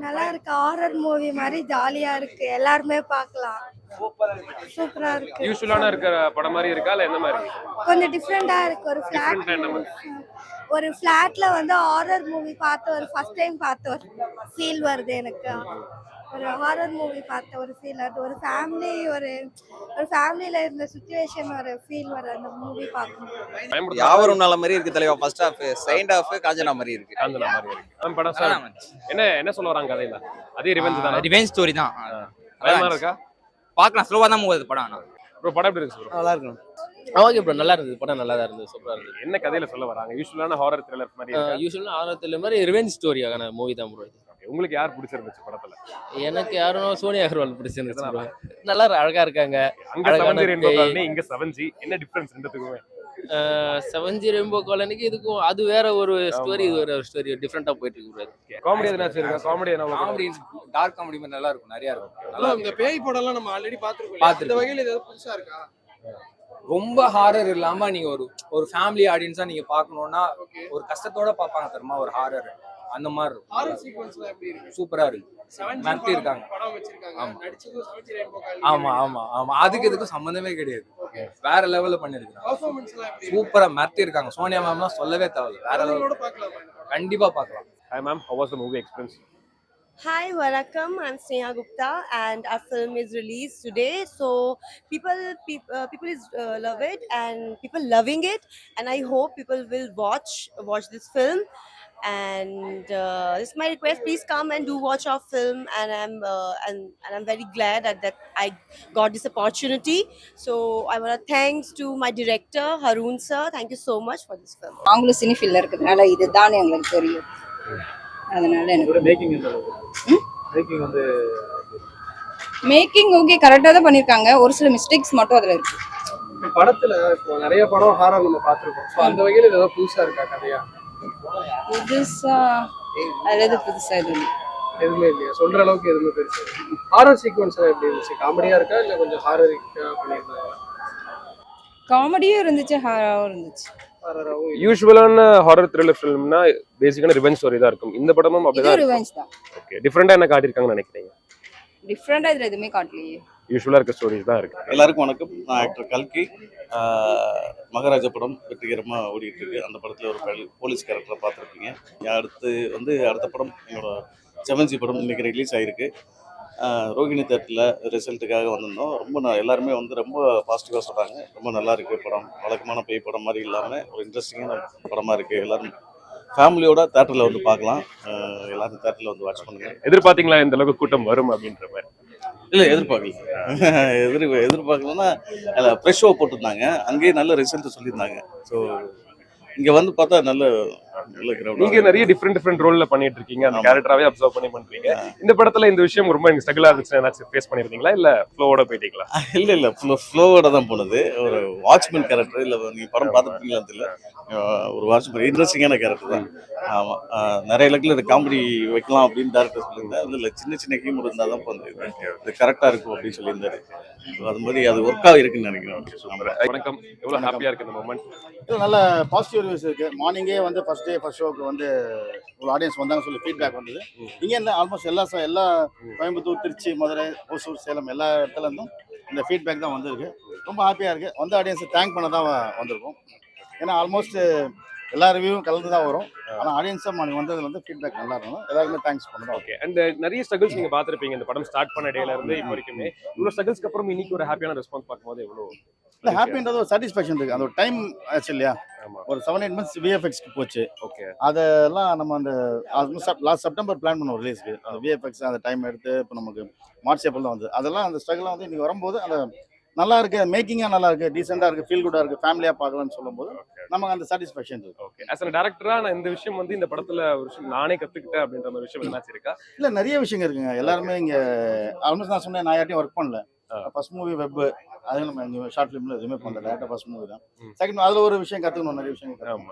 நல்லா இருக்கு. Horror movie மாதிரி ஜாலியா இருக்கு. எல்லாருமே பார்க்கலாம். சூப்பரா இருக்கு. யூசுவலான இருக்கிற படம் மாதிரி இருக்கா இல்ல என்ன மாதிரி? கொஞ்சம் டிஃப்ரெண்டா இருக்கு. ஒரு ஃபிளாட்ல வந்து ஹாரர் மூவி பார்த்த ஒரு ஃபர்ஸ்ட் டைம் பார்த்த ஒரு ஃபீல் வருது எனக்கு. ஒரு ஹாரர் மூவி பார்த்த ஒரு ஃபீல் அது ஒரு ஃபேமிலியில இருந்த சுச்சுவேஷன் ஒரு ஃபீல் வருது அந்த மூவி பார்க்கும்போது. யாவரும் நல்ல மாதிரி இருக்கு தலைவா. First half second half Kanchana மாதிரி இருக்கு. காஞ்சனா மாதிரி இருக்கு. படம் சார் என்ன சொல்ல வராங்க கதையில? அதே ரிவெஞ்ச் தான். ரிவெஞ்ச் ஸ்டோரி தான். பயமா இருக்கா? பார்க்கலாம், ஸ்லோவா தான் போகுது படம். ஆனா ப்ரோ படம் எப்படி இருக்கு ப்ரோ? நல்லா இருக்கு. ஓகே ப்ரோ, நல்லா இருந்தது படம். நல்லா தான் இருந்தது, சூப்பரா இருந்தது. என்ன கதையில சொல்ல வராங்க? யூசுவலான ஹாரர் த்ரில்லர் மாதிரி இருக்கா? யூசுவலா ஹாரர் த்ரில்லர் மாதிரி ரிவெஞ்ச் ஸ்டோரியான மூவி தான் ப்ரோ இது. உங்களுக்கு யார் பிடிச்சிருந்துச்சு படத்துல? எனக்கு யாரும் சோனியா அகர்வால் பிடிச்சிருந்துச்சு ப்ரோ. நல்லா அழகா இருக்காங்க. அங்க 7G ரெயின்போ காலனி, இங்க 7G. என்ன டிஃபரன்ஸ் ரெண்டுத்துக்குமே? 7G ரெயின்போ காலனிக்கு இதுக்கும் அது வேற ஒரு ஸ்டோரி, இது வேற ஒரு ஸ்டோரி, டிஃபரெண்டா போயிட்டு இருக்கு ப்ரோ. காமெடி எதனாச்சும் இருக்கா? காமெடி டார்க் காமெடி மாதிரி நல்லா இருக்கும், நிறைய இருக்கும். நல்லா இந்த பேய் படம் எல்லாம் நம்ம ஆல்ரெடி பாத்துருக்கோம். இந்த வகையில ஏதாவது புதுசா இருக்கா? ரொம்ப ஹாரர் இல்லாம நீங்க ஒரு ஃபேமிலி ஆடியன்ஸா நீங்க பாக்கணும்னா ஒரு கஷ்டத்தோட பாப்பாங்க தெரியுமா ஒரு ஹாரர், அந்த மாதிரி இருக்கும். ஹாரர் சீக்வென்ஸ்லாம் எப்படி இருக்கு? சூப்பரா இருக்கு. 7G இருக்காங்க படம் வச்சிருக்காங்க. ஆமா. நடிச்சதும் 7G ரெயின்போ காலனி. ஆமா அதுக்கு இதுக்கும் சம்பந்தமே கிடையாது. வேற லெவல்ல பண்ணிருக்காங்க. பெர்ஃபார்மன்ஸ்லாம் எப்படி இருக்கு? சூப்பரா மிரட்டி இருக்காங்க. சோனியா மேம்லாம் சொல்லவே தேவையில்ல, வேற குழந்தைகளோட லெவல். பார்க்கலாமா? கண்டிப்பா பார்க்கலாம். Hi ma'am, how was the movie experience? Hi, welcome. I'm Sneha Gupta, and our film is released today. So people love it, and people loving it, and I hope people will watch this film. And this is my request. Please come and do watch our film. And I'm very glad that I got this opportunity. So I want to thanks to my director Haroon sir. Thank you so much for this film. நாங்களும் சினிஃபீல்டில் இருக்கிறதுனால இதுதான் எங்களுக்கு தெரியும். அதனால எனக்கு making okay, கரெக்டாக தான் பண்ணியிருக்காங்க. ஒரு சில மிஸ்டேக்ஸ் மட்டும் அதில் இருக்கு. படத்துல இப்போ நிறைய படம் ஹாரர் நம்ம பாத்துருக்கோம். சோ அந்த வகையில ஏதாவது புதுசா இருக்கா கதையா? புதுசா அதாவது புதுசா எதுவுமே இல்லையா? சொல்ற அளவுக்கு எதுவுமே பெருசா ஹாரர் சீக்வென்ஸ் எப்படி இருந்துச்சு? காமெடியா இருக்கா இல்ல கொஞ்சம் ஹாரரிக்கா பண்ணிருந்தாங்க? காமெடியும் இருந்துச்சு, ஹாரரும் இருந்துச்சு. ஹாரராவும் யூசுவலான ஹாரர் த்ரில்லர் ஃபிலிம்னா பேசிக்கான ரிவெஞ்ச் ஸ்டோரி தான் இருக்கும். இந்த படமும் இது அப்படிதான். ரிவெஞ்ச் தான். ஓகே, டிஃபரெண்டா என்ன காட்டியிருக்காங்கன்னு நினைக்கிறீங்க? டிஃப்ரெண்டா இதுல எதுவுமே காட்டலையே. யூசுவலா இருக்க ஸ்டோரிஸ் தான் இருக்கு. எல்லாருக்கும் வணக்கம். நான் ஆக்டர் கல்கி. மகாராஜா படம் வெற்றிகரமாக ஓடிட்டு இருக்கு. அந்த படத்தில் ஒரு போலீஸ் கேரக்டரை பார்த்துருப்பீங்க. அடுத்த படம் என்னோட 7G படம் இன்னைக்கு ரிலீஸ் ஆகிருக்கு. ரோகிணி தேட்டரில் ரிசல்ட்டுக்காக வந்திருந்தோம். எல்லாருமே ரொம்ப பாசிட்டிவாக சொல்கிறாங்க. ரொம்ப நல்லா இருக்குது படம். வழக்கமான பேய் படம் மாதிரி இல்லாமல் ஒரு இன்ட்ரெஸ்டிங்கான படமாக இருக்குது. எல்லோரும் ஃபேமிலியோட தேட்டரில் வந்து பார்க்கலாம். எல்லாரும் தேட்டரில் வந்து வாட்ச் பண்ணுங்கள். எதிர்பார்த்தீங்களா இந்த அளவுக்கு கூட்டம் வரும் அப்படின்ற மாதிரி? இல்லை, எதிர்பார்க்கலன்னா ஃப்ரெஷ் ஷோ போட்டிருந்தாங்க. அங்கேயே நல்ல ரிசல்ட் சொல்லியிருந்தாங்க. ஸோ இங்கே வந்து பார்த்தா நல்ல கிரவுண்ட். நீங்க நிறைய டிஃப்ரெண்ட் ரோல்ல பண்ணிட்டு இருக்கீங்க. அந்த கேரக்டராவே அப்சர்வ் பண்றீங்க. இந்த படத்துல இந்த விஷயம் ரொம்ப எனக்கு ஸ்ட்ரகிளா இருந்துச்சு. ஏதாச்சும் ஃபேஸ் பண்ணிருந்தீங்களா இல்ல ஃப்ளோவோட போயிட்டீங்களா? இல்ல ஃப்ளோவோட தான் போனது. ஒரு வாட்ச்மேன் கேரக்டர். இல்ல நீங்க படம் பார்த்துருப்பீங்களா தெரியல. ஒரு வாட்ச்மேன் இன்ட்ரெஸ்டிங்கான கேரக்டர் தான். ஆமா, நிறைய இடத்துல இந்த காமெடி வைக்கலாம் அப்படின்னு டேரக்டர் சொல்லியிருந்தாரு. அதுல சின்ன ஹீமர் இருந்தால் தான் இது கரெக்டா இருக்கும் அப்படின்னு சொல்லியிருந்தாரு. அது மாதிரி அது ஒர்க் ஆகிருக்குன்னு நினைக்கிறேன். வணக்கம். எவ்வளவு ஹாப்பியா இருக்கு இந்த மொமெண்ட்? நல்ல பாசிட்டிவ் ரிவ்யூஸ் இருக்கு. மார்னிங்கே வந்து ஃபர்ஸ்ட் ஷோக்கு வந்து ஒரு ஆடியன்ஸ் வந்தாங்க சொல்லி ஃபீட்பேக் வந்தது. இங்கே என்ன ஆல்மோஸ்ட் எல்லா கோயம்புத்தூர், திருச்சி, மதுரை, ஓசூர், சேலம் எல்லா இடத்துல இருந்தும் இந்த ஃபீட்பேக் தான் வந்திருக்கு. ரொம்ப ஹாப்பியாக இருக்குது. வந்து ஆடியன்ஸை தேங்க் பண்ண தான் வந்திருக்கும். ஏன்னா ஆல்மோஸ்ட் எல்லா ரிவ்யூவும் கலந்து தான் வரும். ஆனால் ஆடியன்ஸாக மார்னிங் வந்தது வந்து ஃபீட்பேக் நல்லா இருக்கும். எல்லாருமே தேங்க்ஸ் பண்ணுறோம். ஓகே. அண்ட் நிறைய ஸ்ட்ரகிள்ஸ் நீங்கள் பார்த்துருப்பீங்க இந்த படம் ஸ்டார்ட் பண்ண டேல இருந்து இப்போ வரைக்குமே. இவ்வளோ ஸ்ட்ரகிள்ஸ்க்கு அப்புறம் இன்னைக்கு ஒரு ஹாப்பியான ரெஸ்பான்ஸ் பார்க்கும்போது எவ்வளோ இல்லை ஹாப்பின்றது ஒரு சாட்டிஸ்ஃபேக்ஷன் இருக்குது. அந்த ஒரு டைம் ஆச்சு இல்லையா? ஒரு 7-8 months விஎஃப்எக்ஸ்க்கு போச்சு. ஓகே. அதெல்லாம் நம்ம அந்த லாஸ்ட் செப்டம்பர் பிளான் பண்ணோம் ரிலீஸ்க்கு. அந்த விஎஃப்எக்ஸ் அந்த டைம் எடுத்து இப்போ நமக்கு மார்ச் ஏப்ரல் தான் வந்து அதெல்லாம் அந்த ஸ்ட்ரகிளாக வந்து இன்றைக்கி வரும்போது அந்த நல்லா இருக்கு, மேக்கிங்காக நல்லா இருக்கு, டீசெண்டாக இருக்கு, ஃபீல் குட்டாக இருக்கு, ஃபேமிலியாக பார்க்கலாம்னு சொல்லும்போது நமக்கு அந்த சாட்டிஸ்ஃபேக்ஷன் இருக்கு. ஓகே. ஆஸ் அ டைரக்டரா நான் இந்த விஷயம் வந்து இந்த படத்துல ஒரு விஷயம் நானே கத்துக்கிட்டேன் அப்படின்ற மாதிரி விஷயம் என்னாச்சு இருக்கா? இல்லை, நிறைய விஷயங்கள் இருக்குங்க. எல்லாருமே இங்கே ஆல்மோஸ்ட் நான் சொன்னேன், நான் யார்ட்டையும் ஒர்க் பண்ணல. ஃபர்ஸ்ட் மூவி வெப், அது நம்ம இங்கே ஷார்ட் ஃபிலிம்ல எதுவுமே பண்ணல. டேரக்டாக ஃபர்ஸ்ட் மூவி தான். செகண்ட் அதில் ஒரு விஷயம் கற்றுக்கணும், நிறைய விஷயம்.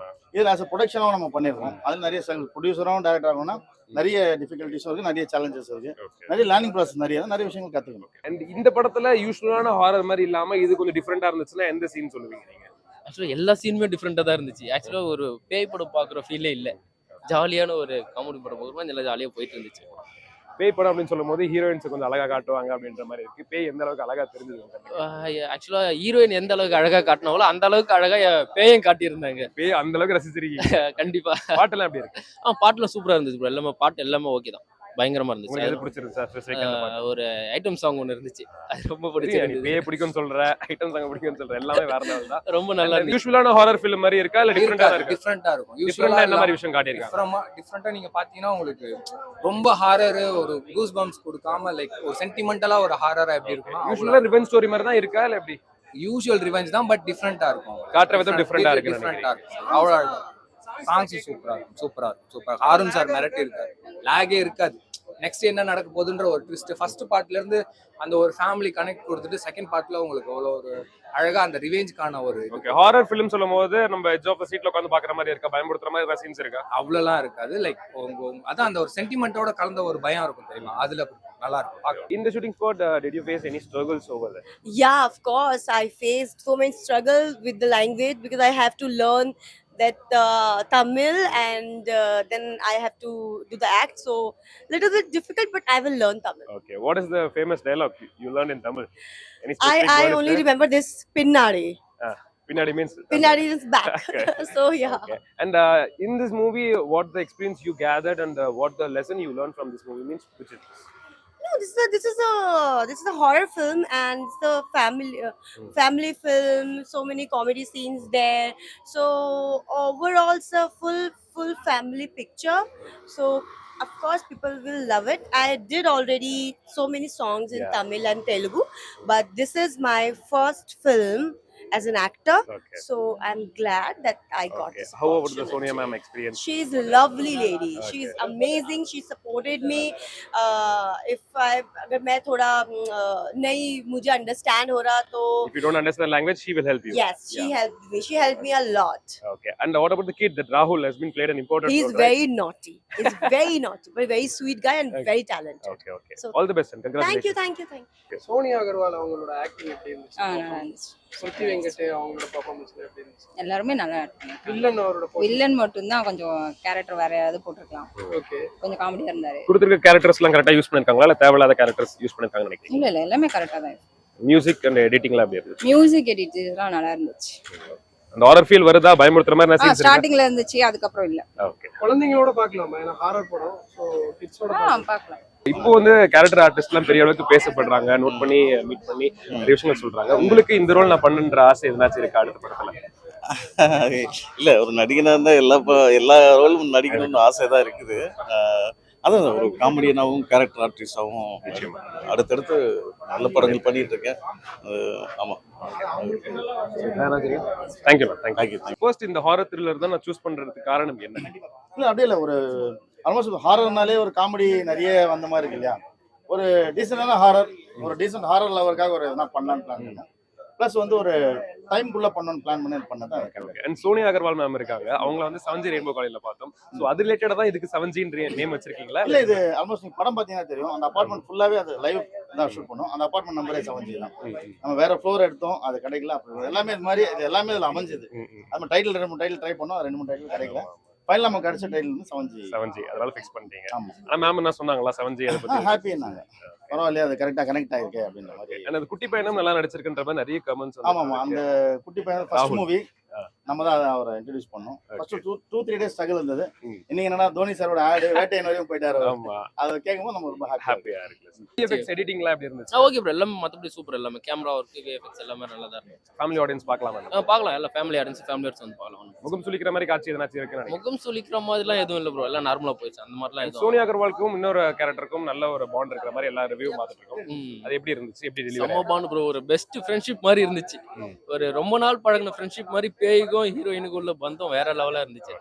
இதில் ஆஸ் அ ப்ரொடக்ஷனாகவும் நம்ம பண்ணியிருக்கோம். அதில் நிறைய ப்ரொடியூசராகவும் டேரக்டர் ஆகணும்னா நிறைய டிஃபிகல்ட்டிஸும் இருக்கு, நிறைய சேலஞ்சஸ் இருக்கு, நிறைய லேர்னிங் ப்ராசஸ், நிறைய விஷயங்கள் கற்றுக்கணும். அண்ட் இந்த படத்துல யூஸ்வலான ஹாரர் மாதிரி இல்லாம இது கொஞ்சம் டிஃப்ரெண்டா இருந்துச்சுன்னா எந்த சீன் சொல்லுவீங்க நீங்க? ஆக்சுவலாக எல்லா சீனுமே டிஃப்ரெண்டாக தான் இருந்துச்சு. ஆக்சுவலாக ஒரு பேய் படம் பார்க்குற ஃபீலே இல்லை. ஜாலியான ஒரு காமெடி படம் பார்க்குற மாதிரி நல்லா ஜாலியாக போயிட்டு இருந்துச்சு. பேய் படம் அப்படின்னு சொல்லும்போது ஹீரோயின்ஸ் கொஞ்சம் அழகா காட்டுவாங்க அப்படின்ற மாதிரி இருக்கு. பேய் எந்த அளவுக்கு அழகா தெரிஞ்சது? ஆக்சுவலா ஹீரோயின் எந்த அளவுக்கு அழகா காட்டினாங்களோ அந்த அளவுக்கு அழகா பேயும் காட்டியிருந்தாங்க. பேய் அந்த அளவுக்கு ரசிச்சிருக்கீங்க? கண்டிப்பா. பாட்டெல்லாம் எப்படி இருக்கு? பாட்டுலாம் சூப்பரா இருந்துச்சு ப்ரோ. எல்லாமே பாட்டு எல்லாமே ஓகே தான், பயங்கரமா இருந்துச்சு. உங்களுக்கு எது பிடிச்சிருந்துச்சு? ஒரு ஐட்டம் சாங் ஒன்று இருந்துச்சு, அது ரொம்ப பிடிச்சிருந்துச்சு. பேய் பிடிக்கும்னு சொல்ற, ஐட்டம் சாங் பிடிக்கும்னு சொல்ற, எல்லாமே வேற லெவல் தான். ரொம்ப நல்லா இருந்துச்சு. யூசுவலான ஹாரர் ஃபிலிம் மாதிரி இருக்கா இல்ல டிஃபரெண்டா இருக்கா? டிஃப்ரெண்டா இருக்கும். டிஃபரெண்டா என்ன மாதிரி விஷயம் காட்டியிருக்காங்க? டிஃப்ரெண்டா நீங்க பாத்தீங்கன்னா உங்களுக்கு ரொம்ப ஹாரர், ஒரு கூஸ் பம்ப்ஸ் கொடுக்காம லைக் ஒரு சென்டிமெண்டலா ஒரு ஹாரரா எப்படி இருக்கும். யூசுவலா ரிவெஞ்ச் ஸ்டோரி மாதிரி தான் இருக்கா இல்ல எப்படி? யூசுவல் ரிவெஞ்ச் தான், பட் டிஃப்ரெண்டா இருக்கும். காட்டுற விதம் டிஃபரெண்டா இருக்கு. டிஃப்ரெண்டா இருக்கும். அவ்வளவு சாங்ஸ் சூப்பரா இருக்கும். சூப்பர். ஹாரூன் சார் மிரட்டி இருக்காரு. லாகே இருக்காது. நெக்ஸ்ட் என்ன நடக்க போகுதுன்ற ஒரு ட்விஸ்ட். ஃபர்ஸ்ட் பார்ட்ல இருந்து அந்த ஒரு ஃபேமிலி கனெக்ட் கொடுத்துட்டு செகண்ட் பார்ட்ல உங்களுக்கு அவ்வளோ ஒரு அழகா அந்த ரிவெஞ்ச்கான ஒரு ஓகே. ஹாரர் ஃபிலிம் சொல்லும்போது நம்ம எட்ஜ் ஆஃப் தி சீட்ல உட்கார்ந்து பார்க்குற மாதிரி இருக்கா? பயமுறுத்துற மாதிரி ஏதாவது சீன்ஸ் இருக்கா? அவ்வளோலாம் இருக்காது. லைக் அதான் அந்த ஒரு சென்டிமெண்டோட கலந்த ஒரு பயம் இருக்கும் தெரியுமா, அதுல நல்லா இருக்கும். In the shooting spot, did you face any struggles over there? Yeah, of course. I faced so many struggles with the language because I have to learn that Tamil and then I have to do the act. So little bit difficult, but I will learn Tamil. Okay. What is the famous dialogue you learned in Tamil? Any specific I word only there? remember this Pinnadi. Pinnadi means? Pinnadi is back. Okay. So yeah. Okay. And in this movie, what the experience you gathered and what the lesson you learned from this movie means, which is? No, this is a horror film and it's a family film. So many comedy scenes there. So overall, it's a full family picture. So of course, people will love it. I did already so many songs in Tamil and Telugu, but this is my first film as an actor. Okay. So I'm glad that I got this. How about the opportunity. Sonia ma'am experience? She's a lovely lady. Okay. She's amazing. She supported me. If अगर मैं थोड़ा नहीं मुझे understand हो रहा तो If you don't understand the language, she will help you. yes, she helped me. She helped me a lot. Okay. And what about the kid that Rahul has been played an important He's role, right? very naughty. He's very naughty, but very sweet guy and very talented. Okay. So- All the best and congratulations. Thank you. Sonia Agarwal அவங்களோட acting எப்படி இருந்துச்சு? நல்லா இருந்துச்சு. ஸ்ருதி வெங்கட் அவங்களோட performance எப்படி இருந்துச்சு? எல்லாருமே நல்லா இருக்காங்க. வில்லன் அவரோட வில்லன் மட்டும்தான் கொஞ்சம் கேரக்டர் வேற ஏதாவது போட்டிருக்கலாம். ஓகே. கொஞ்சம் காமெடியா இருந்தாரு. கொடுத்திருக்க கேரக்டர்ஸ் எல்லாம் கரெக்டா யூஸ் பண்ணிருக்காங்களா இல்ல தேவையில்லாத கேரக்டர்ஸ் யூஸ் பண்ணிருக்காங்கன்னு நினைக்கிறீங்க? இல்ல எல்லாமே கரெக்டா தான் இருக்கு. மியூசிக் அண்ட் எடிட்டிங்லாம் எப்படி இருந்துச்சு? மியூசிக் எடிட்லாம் நல்லா இருந்துச்சு. அந்த ஹாரர் ஃபீல் வருதா? பயமுறுத்துற மாதிரி நான் சீன்ஸ் இருக்கு. ஸ்டார்டிங்ல இருந்துச்சு, அதுக்கப்புறம் இல்ல. ஓகே. குழந்தைங்களோட பார்க்கலாமா? ஏன்னா ஹாரர் படம். சோ கிட்ஸோட பார்க்கலாம். இப்போ வந்து கேரக்டர் ஆர்டிஸ்ட்லாம் பெரிய அளவுக்கு பேசப்படுறாங்க, நோட் பண்ணி மீட் பண்ணி நிறைய விஷயங்கள் சொல்றாங்க. உங்களுக்கு இந்த ரோல் நான் பண்ணுன்ற ஆசை எதுனாச்சும் இருக்கா அடுத்த படத்துல? இல்ல, ஒரு நடிகனா இருந்தா எல்லா ரோலும் நடிக்கணும்னு ஆசை தான் இருக்குது. அதான் ஒரு காமெடியனாகவும் கேரக்டர் ஆர்டிஸ்டாகவும் அடுத்தடுத்து நல்ல படங்கள் பண்ணிட்டு இருக்கேன். ஆமா. தேங்க்யூ. ஃபர்ஸ்ட் இந்த ஹாரர் த்ரில்லர் தான் நான் சூஸ் பண்றதுக்கு காரணம் என்ன? இல்லை அப்படியே இல்லை, ஒரு ஆல்மோஸ்ட் ஹாரர்னாலே ஒரு காமெடி நிறைய வந்த மாதிரி இருக்கு இல்லையா? ஒரு டீசெண்டான ஹாரர், ஒரு டீசென்ட் ஹாரர் லவருக்காக ஒரு எதனா பண்ணலான்னு பிளான் பண்ணேன். ப்ளஸ் வந்து ஒரு டைம்குள்ள பண்ணணும்னு பிளான் பண்ணதான் எனக்கு. அண்ட் சோனியா அகர்வால் மேம் இருக்காங்க, அவங்கள வந்து 7G ரெயின்போ காலேஜ்ல பார்த்தோம். ஸோ அது ரிலேட்டடா தான் இதுக்கு 7G நேம் வச்சிருக்கீங்களா? இல்லை, இது ஆல்மோஸ்ட் நீங்க படம் பார்த்தீங்கன்னா தெரியும். அந்த அபார்ட்மெண்ட் ஃபுல்லாவே அது லைவ் தான் ஷூட் பண்ணோம். அந்த அபார்ட்மெண்ட் நம்பரே 7G தான். நம்ம வேற ஃப்ளோர் எடுத்தோம், அது கிடைக்கல. அப்புறம் எல்லாமே இது மாதிரி இது எல்லாமே இதில் அமைஞ்சது. நம்ம டைட்டில் 2-3 டைட்டில் ட்ரை பண்ணோம், 2-3 டைட்டில் கிடைக்கல. ஃபைனல் நம்ம கிடைச்ச டைட்டில் வந்து 7G. அதனால ஃபிக்ஸ் பண்ணிட்டீங்க. ஆமா. ஆனா மேம் என்ன சொன்னாங்களா 7G அதை பத்தி? ஹாப்பின்னாங்க. பரவாயில்லையா, அது கரெக்டா கனெக்ட் ஆயிருக்கு அப்படின்ற மாதிரி. அந்த குட்டி பையனும் நல்லா நடிச்சிருக்குன்ற மாதிரி நிறைய கமெண்ட்ஸ். ஆமாமா, அந்த குட்டி பையன் ஃபர்ஸ்ட் மூவி நம்ம தான் அவரை இன்ட்ரோடியூஸ் பண்ணோம். ஃபர்ஸ்ட் 2-3 டேஸ் ஸ்ட்ரகிள் இருந்தது. இன்னைக்கு என்னன்னா தோனி சாரோட ஆட் வேட்டையன் வரையும் போயிட்டாரு. ஆமா, அதை கேட்கும்போது நம்ம ரொம்ப ஹாப்பியா இருக்கு. விஎஃப்எக்ஸ் எடிட்டிங்லாம் எப்படி இருந்துச்சு? ஓகே ப்ரோ, எல்லாமே மத்தபடி சூப்பர். எல்லாமே கேமரா ஒர்க், விஎஃப்எக்ஸ் எல்லாமே நல்லா தான் இருந்துச்சு. ஃபேமிலி ஆடியன்ஸ் பார்க்கலாமா? பார்க்கலாம். எல்லாம் ஃபேமிலி ஆடியன்ஸ் வந்து பார்க்கலாம். முகம் சுளிக்கிற மாதிரி காட்சி எதனாச்சும் இருக்குன்னு? முகம் சுளிக்கிற மாதிரிலாம் எதுவும் இல்லை ப்ரோ, எல்லாம் நார்மலா போயிடுச்சு. அந்த மாதிரிலாம் எதுவும். சோனியா அகர்வாலுக்கும் இன்னொரு கேரக்டருக்கும் நல்ல ஒரு பாண்ட் இருக்கிற மாதிரி எல்லா ரிவ்யூ பார்த்துட்டு இருக்கோம். அது எப்படி இருந்துச்சு? எப்படி டெலிவரி? செம்ம பாண்ட் ப்ரோ, ஒரு பெஸ்ட் ஃப்ரெண்ட்ஷிப் மாதிரி இருந்துச்சு. ஒரு ரொம்ப நாள் பழகின ஃப்ரெண்ட்ஷிப் மாதிரி பேய்க்கும் ஹீரோயினுக்கும் உள்ள பந்தம் வேற லெவலா இருந்துச்சு.